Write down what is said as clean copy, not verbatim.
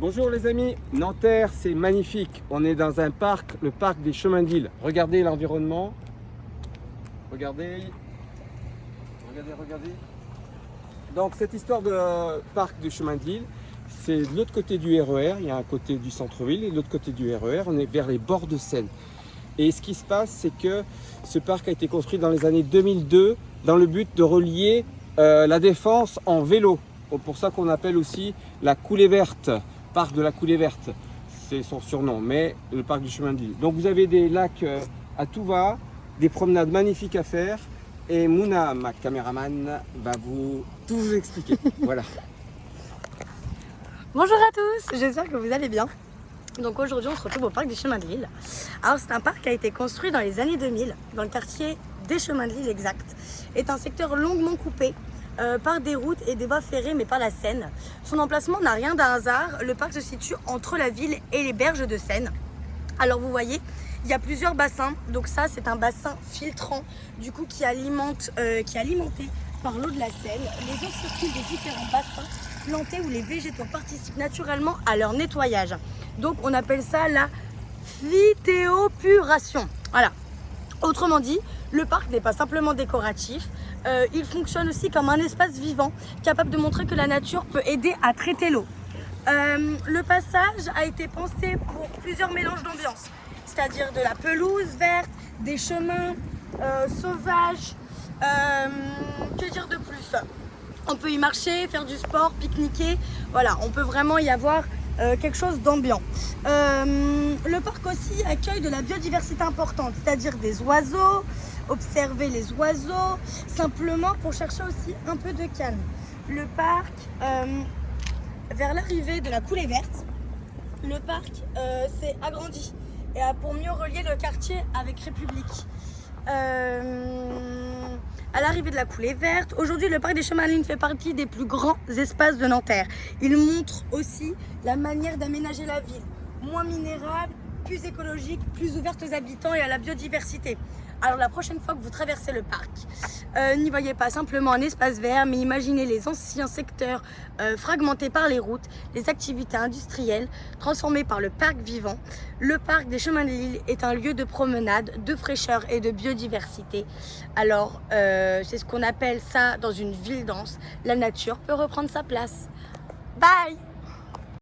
Bonjour les amis, Nanterre c'est magnifique, on est dans un parc, le parc des Chemins de l'Île. Regardez l'environnement, regardez. Donc cette histoire de parc du Chemin de l'Île, c'est de l'autre côté du RER, il y a un côté du centre-ville et de l'autre côté du RER, on est vers les bords de Seine. Et ce qui se passe, c'est que ce parc a été construit dans les années 2002 dans le but de relier la Défense en vélo. Pour ça qu'on appelle aussi la coulée verte, parc de la coulée verte, c'est son surnom, mais le parc du Chemin de l'Île. Donc vous avez des lacs à tout va, des promenades magnifiques à faire, et Mouna, ma caméraman, va tout vous expliquer. Voilà. Bonjour à tous, j'espère que vous allez bien. Donc aujourd'hui on se retrouve au parc des Chemins de l'Île. Alors c'est un parc qui a été construit dans les années 2000, dans le quartier des Chemins de l'Île exact. C'est un secteur longuement coupé par des routes et des voies ferrées mais par la Seine. Son emplacement n'a rien d'un hasard, le parc se situe entre la ville et les berges de Seine. Alors vous voyez, il y a plusieurs bassins, donc ça c'est un bassin filtrant du coup qui est alimenté par l'eau de la Seine. Les eaux circulent des différents bassins plantés où les végétaux participent naturellement à leur nettoyage. Donc on appelle ça la phytéopuration. Voilà. Autrement dit, le parc n'est pas simplement décoratif, il fonctionne aussi comme un espace vivant, capable de montrer que la nature peut aider à traiter l'eau. Le passage a été pensé pour plusieurs mélanges d'ambiance, c'est-à-dire de la pelouse verte, des chemins sauvages, que dire de plus? On peut y marcher, faire du sport, pique-niquer, voilà, on peut vraiment y avoir quelque chose d'ambiant. Le parc aussi accueille de la biodiversité importante, c'est-à-dire des oiseaux, observer les oiseaux, simplement pour chercher aussi un peu de calme. Le parc, vers l'arrivée de la coulée verte, le parc s'est agrandi et a pour mieux relier le quartier avec République. À l'arrivée de la coulée verte, aujourd'hui le parc des Chemins de l'Île fait partie des plus grands espaces de Nanterre. Il montre aussi la manière d'aménager la ville, moins minérale, plus écologique, plus ouverte aux habitants et à la biodiversité. Alors la prochaine fois que vous traversez le parc, n'y voyez pas simplement un espace vert, mais imaginez les anciens secteurs fragmentés par les routes, les activités industrielles transformées par le parc vivant. Le parc des Chemins de l'Île est un lieu de promenade, de fraîcheur et de biodiversité. Alors c'est ce qu'on appelle ça dans une ville dense. La nature peut reprendre sa place. Bye!